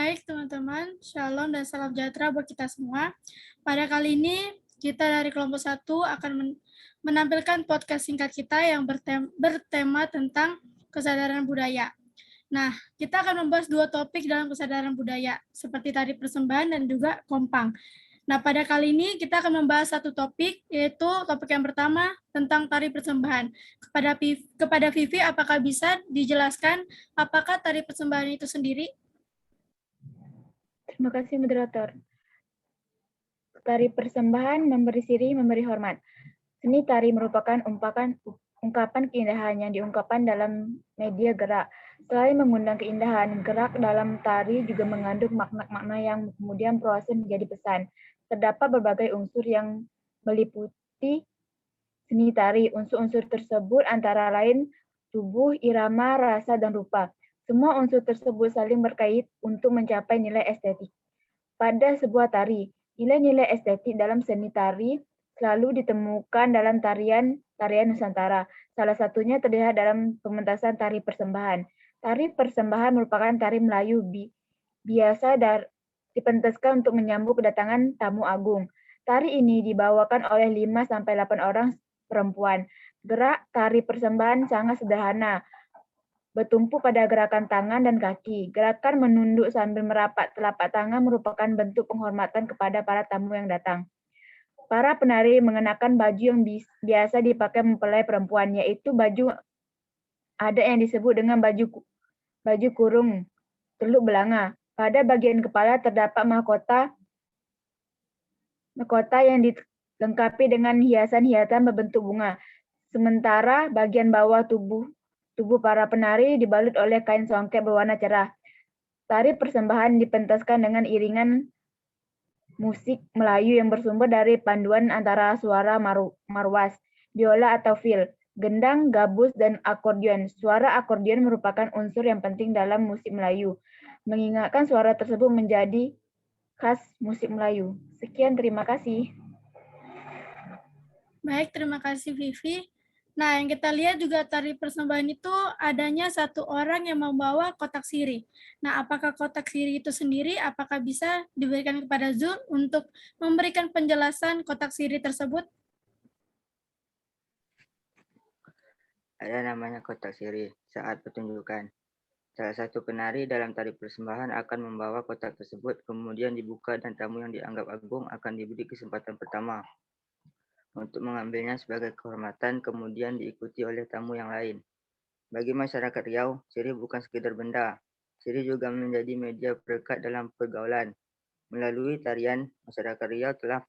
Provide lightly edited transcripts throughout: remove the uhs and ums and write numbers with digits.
Baik teman-teman, shalom dan salam sejahtera buat kita semua. Pada kali ini kita dari kelompok 1 akan menampilkan podcast singkat kita yang bertema tentang kesadaran budaya. Nah, kita akan membahas 2 topik dalam kesadaran budaya, seperti tari persembahan dan juga kompang. Nah, pada kali ini kita akan membahas 1 topik, yaitu topik yang pertama tentang tari persembahan. Kepada Vivi, apakah bisa dijelaskan apakah tari persembahan itu sendiri? Terima kasih, moderator. Tari persembahan memberi siri, memberi hormat. Seni tari merupakan ungkapan keindahan yang diungkapkan dalam media gerak. Selain mengundang keindahan, gerak dalam tari juga mengandung makna-makna yang kemudian proses menjadi pesan. Terdapat berbagai unsur yang meliputi seni tari. Unsur-unsur tersebut antara lain tubuh, irama, rasa, dan rupa. Semua unsur tersebut saling berkait untuk mencapai nilai estetik. Pada sebuah tari, nilai-nilai estetik dalam seni tari selalu ditemukan dalam tarian Nusantara. Salah satunya terlihat dalam pementasan tari persembahan. Tari persembahan merupakan tari Melayu biasa dipentaskan untuk menyambut kedatangan tamu agung. Tari ini dibawakan oleh 5-8 orang perempuan. Gerak tari persembahan sangat sederhana, bertumpu pada gerakan tangan dan kaki. Gerakan menunduk sambil merapat telapak tangan merupakan bentuk penghormatan kepada para tamu yang datang. Para penari mengenakan baju yang biasa dipakai mempelai perempuan, yaitu baju adat yang disebut dengan baju kurung teluk belanga. Pada bagian kepala terdapat mahkota yang dilengkapi dengan hiasan-hiasan berbentuk bunga. Sementara bagian bawah tubuh para penari dibalut oleh kain songket berwarna cerah. Tari persembahan dipentaskan dengan iringan musik Melayu yang bersumber dari panduan antara suara marwas, biola atau fil, gendang, gabus, dan akordeon. Suara akordeon merupakan unsur yang penting dalam musik Melayu, mengingatkan suara tersebut menjadi khas musik Melayu. Sekian, terima kasih. Baik, terima kasih Vivi. Nah, yang kita lihat juga tari persembahan itu adanya 1 orang yang membawa kotak siri. Nah, apakah kotak siri itu sendiri, apakah bisa diberikan kepada Zul untuk memberikan penjelasan kotak siri tersebut? Ada namanya kotak siri saat pertunjukan. Salah satu penari dalam tari persembahan akan membawa kotak tersebut, kemudian dibuka dan tamu yang dianggap agung akan diberi kesempatan pertama untuk mengambilnya sebagai kehormatan, kemudian diikuti oleh tamu yang lain. Bagi masyarakat Riau, siri bukan sekedar benda. Siri juga menjadi media perekat dalam pergaulan. Melalui tarian, masyarakat Riau telah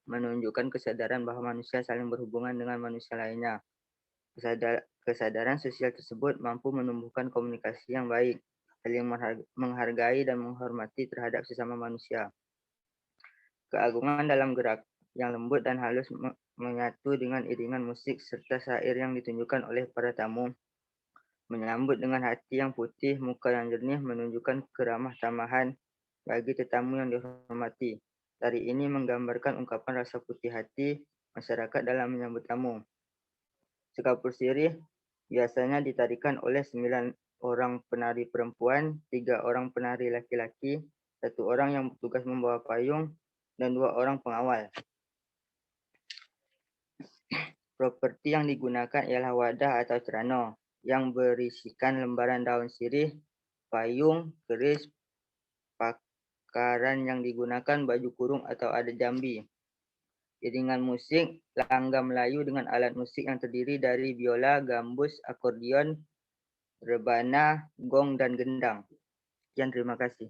menunjukkan kesadaran bahwa manusia saling berhubungan dengan manusia lainnya. Kesadaran sosial tersebut mampu menumbuhkan komunikasi yang baik, saling menghargai dan menghormati terhadap sesama manusia. Keagungan dalam gerak yang lembut dan halus menyatu dengan iringan musik serta syair yang ditunjukkan oleh para tamu. Menyambut dengan hati yang putih, muka yang jernih menunjukkan keramah tamahan bagi tetamu yang dihormati. Tari ini menggambarkan ungkapan rasa putih hati masyarakat dalam menyambut tamu. Sekapur sirih biasanya ditarikan oleh 9 orang penari perempuan, 3 orang penari laki-laki, 1 orang yang bertugas membawa payung, dan 2 orang pengawal. Properti yang digunakan ialah wadah atau cerano yang berisikan lembaran daun sirih, payung, keris, pakaran yang digunakan baju kurung atau adat Jambi. Iringan musik, langga Melayu dengan alat musik yang terdiri dari biola, gambus, akordeon, rebana, gong, dan gendang. Sekian, terima kasih.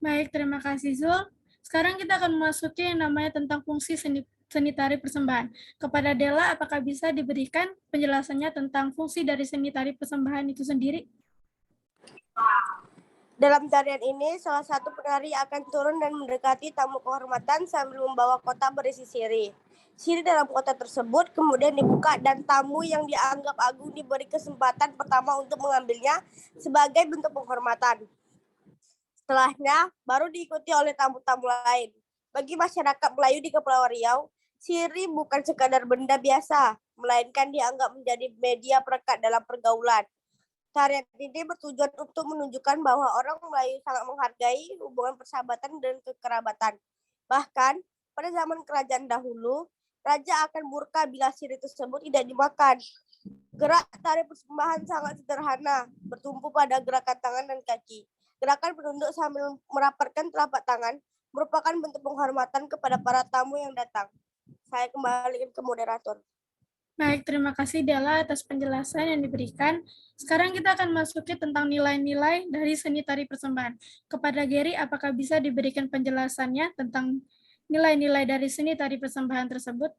Baik, terima kasih Zul. Sekarang kita akan memasuki yang namanya tentang fungsi seni tari persembahan. Kepada Della, apakah bisa diberikan penjelasannya tentang fungsi dari seni tari persembahan itu sendiri? Dalam tarian ini, salah satu penari akan turun dan mendekati tamu kehormatan sambil membawa kotak berisi siri. Siri dalam kotak tersebut kemudian dibuka dan tamu yang dianggap agung diberi kesempatan pertama untuk mengambilnya sebagai bentuk penghormatan. Setelahnya, baru diikuti oleh tamu-tamu lain. Bagi masyarakat Melayu di Kepulauan Riau, siri bukan sekadar benda biasa, melainkan dianggap menjadi media perekat dalam pergaulan. Tarian ini bertujuan untuk menunjukkan bahwa orang Melayu sangat menghargai hubungan persahabatan dan kekerabatan. Bahkan, pada zaman kerajaan dahulu, raja akan murka bila sirih tersebut tidak dimakan. Gerak tari persembahan sangat sederhana, bertumpu pada gerakan tangan dan kaki. Gerakan penunduk sambil merapatkan telapak tangan merupakan bentuk penghormatan kepada para tamu yang datang. Saya kembalikan ke moderator. Baik, terima kasih Della atas penjelasan yang diberikan. Sekarang kita akan masuki tentang nilai-nilai dari seni tari persembahan. Kepada Gary, apakah bisa diberikan penjelasannya tentang nilai-nilai dari seni tari persembahan tersebut?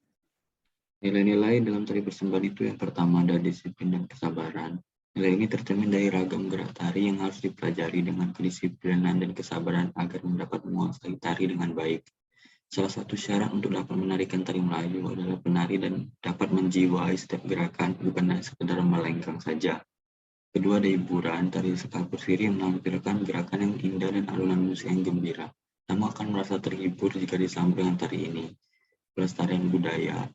Nilai-nilai dalam tari persembahan itu yang pertama ada disiplin dan kesabaran. Nilai ini tercermin dari ragam gerak tari yang harus dipelajari dengan kedisiplinan dan kesabaran agar mendapat menguasai tari dengan baik. Salah satu syarat untuk dapat menarikan tari Melayu adalah penari dan dapat menjiwai setiap gerakan, bukan hanya sekedar melenggang saja. Kedua, ada hiburan. Tari sekapur sirih menampilkan gerakan yang indah dan alunan musik yang gembira. Tamu akan merasa terhibur jika disambut dengan tari ini. Pelestarian budaya.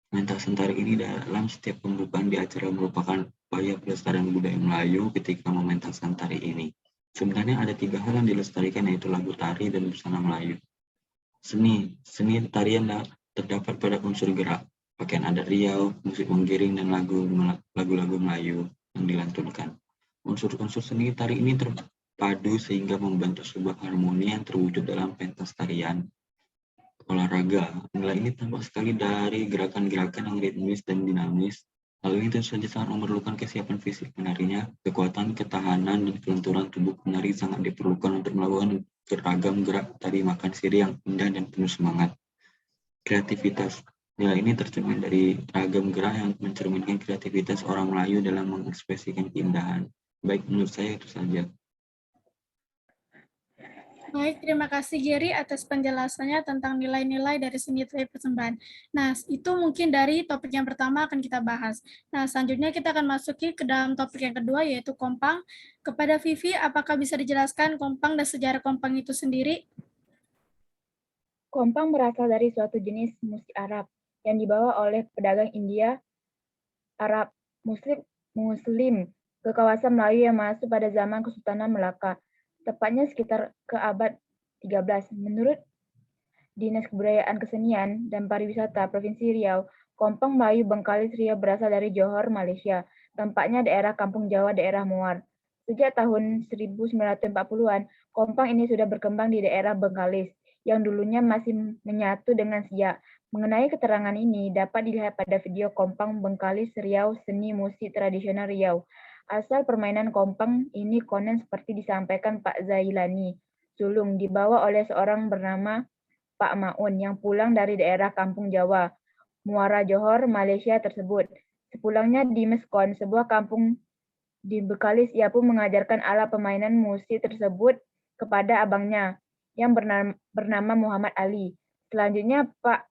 Pementasan tari ini dalam setiap pembukaan di acara merupakan upaya pelestarian budaya Melayu ketika mementaskan tari ini. Sebenarnya ada 3 hal yang dilestarikan, yaitu lagu tari dan busana Melayu. Seni tarian terdapat pada unsur gerak, pakaian adat Riau, musik menggiring, dan lagu-lagu Melayu yang dilantunkan. Unsur-unsur seni tari ini terpadu sehingga membentuk sebuah harmoni yang terwujud dalam pentas tarian. Olahraga, nilai ini tampak sekali dari gerakan-gerakan yang ritmis dan dinamis. Hal ini tentu saja sangat memerlukan kesiapan fisik penarinya, kekuatan, ketahanan, dan kelenturan tubuh penari sangat diperlukan untuk melakukan beragam gerak tari makan sirih yang indah dan penuh semangat. Kreativitas, nilai ini tercermin dari ragam gerak yang mencerminkan kreativitas orang Melayu dalam mengekspresikan keindahan. Baik, menurut saya itu saja. Baik, terima kasih Gary atas penjelasannya tentang nilai-nilai dari seni tari persembahan. Nah, itu mungkin dari topik yang pertama akan kita bahas. Nah, selanjutnya kita akan masuki ke dalam topik yang kedua, yaitu kompang. Kepada Vivi, apakah bisa dijelaskan kompang dan sejarah kompang itu sendiri? Kompang berasal dari suatu jenis musik Arab yang dibawa oleh pedagang India, Arab, Muslim ke kawasan Melayu yang masuk pada zaman Kesultanan Melaka, tepatnya sekitar ke abad 13. Menurut Dinas Kebudayaan Kesenian dan Pariwisata Provinsi Riau, kompang Melayu Bengkalis Riau berasal dari Johor, Malaysia, tempatnya daerah Kampung Jawa, daerah Muar. Sejak tahun 1940-an, kompang ini sudah berkembang di daerah Bengkalis, yang dulunya masih menyatu dengan Siak. Mengenai keterangan ini dapat dilihat pada video kompang Bengkalis Riau Seni Musik Tradisional Riau. Asal permainan kompang ini konon seperti disampaikan Pak Zailani Sulung, dibawa oleh seorang bernama Pak Maun yang pulang dari daerah Kampung Jawa, Muara Johor, Malaysia tersebut. Sepulangnya di Meskon, sebuah kampung di Bengkalis, ia pun mengajarkan alat permainan musik tersebut kepada abangnya yang bernama Muhammad Ali. Selanjutnya Pak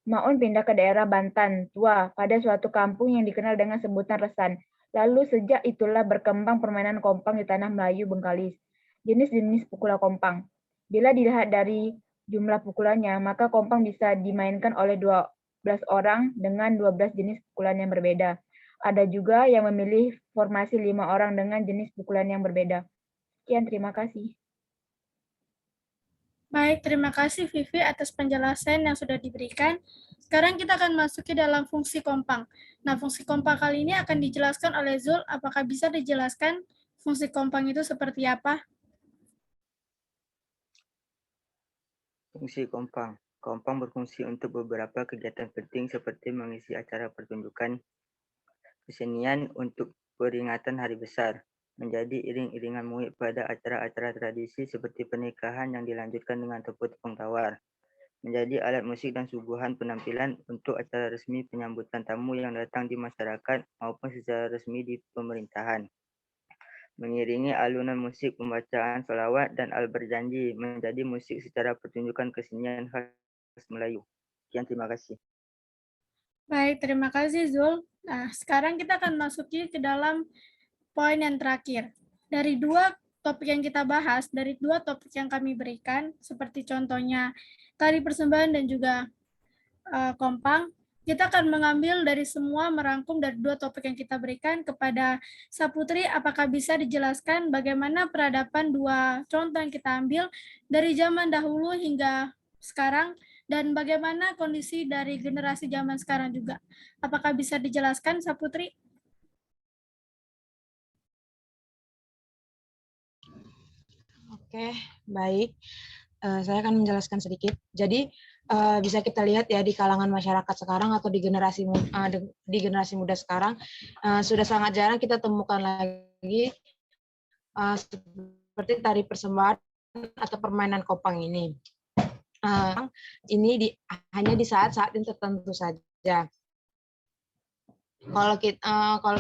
Maun pindah ke daerah Bantan Tua pada suatu kampung yang dikenal dengan sebutan Resan. Lalu sejak itulah berkembang permainan kompang di tanah Melayu Bengkalis. Jenis-jenis pukulan kompang. Bila dilihat dari jumlah pukulannya, maka kompang bisa dimainkan oleh 12 orang dengan 12 jenis pukulan yang berbeda. Ada juga yang memilih formasi 5 orang dengan jenis pukulan yang berbeda. Sekian, terima kasih. Baik, terima kasih Vivi atas penjelasan yang sudah diberikan. Sekarang kita akan masuki dalam fungsi kompang. Nah, fungsi kompang kali ini akan dijelaskan oleh Zul. Apakah bisa dijelaskan fungsi kompang itu seperti apa? Fungsi kompang. Kompang berfungsi untuk beberapa kegiatan penting seperti mengisi acara pertunjukan kesenian untuk peringatan hari besar, menjadi iring-iringan muhib pada acara-acara tradisi seperti pernikahan yang dilanjutkan dengan tepuk-tepung tawar, menjadi alat musik dan suguhan penampilan untuk acara resmi penyambutan tamu yang datang di masyarakat maupun secara resmi di pemerintahan. Mengiringi alunan musik pembacaan salawat dan al-berjanji, menjadi musik secara pertunjukan kesenian khas Melayu. Sekian, terima kasih. Baik, terima kasih Zul. Nah, sekarang kita akan masuki ke dalam poin yang terakhir. Dari dua topik yang kita bahas, dari dua topik yang kami berikan, seperti contohnya tari persembahan dan juga kompang, Kita akan mengambil dari semua, merangkum dari 2 topik yang kita berikan kepada Saputri. Apakah bisa dijelaskan bagaimana peradaban 2 contoh yang kita ambil dari zaman dahulu hingga sekarang, dan bagaimana kondisi dari generasi zaman sekarang juga. Apakah bisa dijelaskan, Saputri? Oke, baik. Saya akan menjelaskan sedikit. Jadi bisa kita lihat ya di kalangan masyarakat sekarang atau di generasi muda sekarang sudah sangat jarang kita temukan lagi seperti tari persembahan atau permainan kopang ini. Ini hanya di saat-saat tertentu saja. Kalau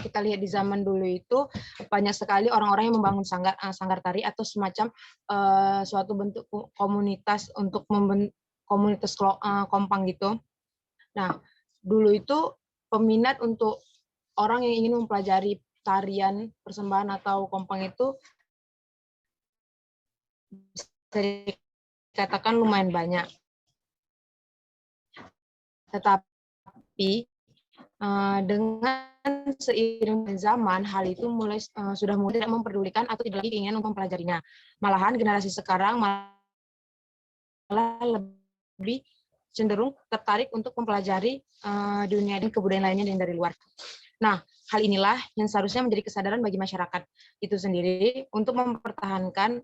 kita lihat di zaman dulu itu banyak sekali orang-orang yang membangun sanggar tari atau semacam suatu bentuk komunitas untuk komunitas kompang gitu. Nah, dulu itu peminat untuk orang yang ingin mempelajari tarian persembahan atau kompang itu bisa dikatakan lumayan banyak. Tetapi dengan seiring zaman, hal itu sudah mulai tidak memperdulikan atau tidak lagi ingin mempelajarinya. Malahan generasi sekarang malah lebih cenderung tertarik untuk mempelajari dunia dan kebudayaan lainnya yang dari luar. Nah, hal inilah yang seharusnya menjadi kesadaran bagi masyarakat itu sendiri untuk mempertahankan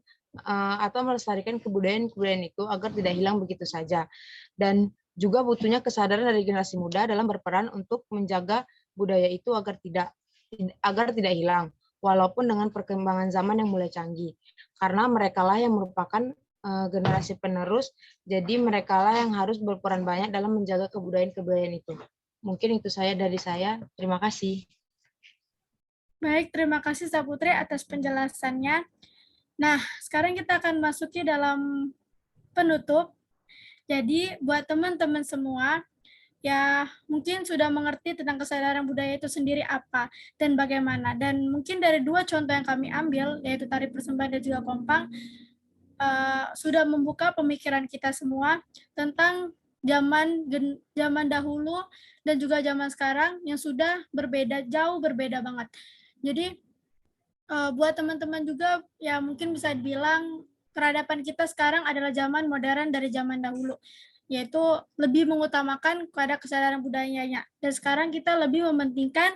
atau melestarikan kebudayaan itu agar tidak hilang begitu saja. Dan juga butuhnya kesadaran dari generasi muda dalam berperan untuk menjaga budaya itu agar tidak hilang, walaupun dengan perkembangan zaman yang mulai canggih. Karena merekalah yang merupakan generasi penerus, jadi merekalah yang harus berperan banyak dalam menjaga kebudayaan itu. Mungkin itu dari saya. Terima kasih. Baik, terima kasih Saputri atas penjelasannya. Nah, sekarang kita akan masuki dalam penutup. Jadi, buat teman-teman semua, ya mungkin sudah mengerti tentang kesadaran budaya itu sendiri apa dan bagaimana. Dan mungkin dari 2 contoh yang kami ambil, yaitu tari persembahan dan juga kompang, sudah membuka pemikiran kita semua tentang zaman dahulu dan juga zaman sekarang yang sudah berbeda, jauh berbeda banget. Jadi, buat teman-teman juga, ya mungkin bisa dibilang peradaban kita sekarang adalah zaman modern dari zaman dahulu, yaitu lebih mengutamakan kepada kesadaran budayanya. Dan sekarang kita lebih mementingkan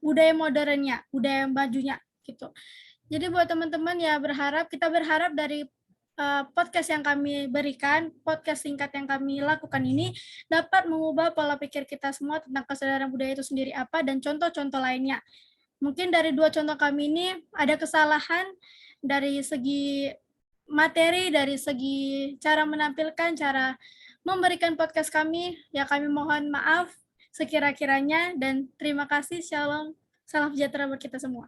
budaya modernnya, budaya majunya gitu. Jadi buat teman-teman ya kita berharap dari podcast yang kami berikan, podcast singkat yang kami lakukan ini dapat mengubah pola pikir kita semua tentang kesadaran budaya itu sendiri apa dan contoh-contoh lainnya. Mungkin dari 2 contoh kami ini ada kesalahan dari segi materi, dari segi cara menampilkan, cara memberikan podcast kami, ya kami mohon maaf sekira-kiranya dan terima kasih. Shalom, salam sejahtera buat kita semua.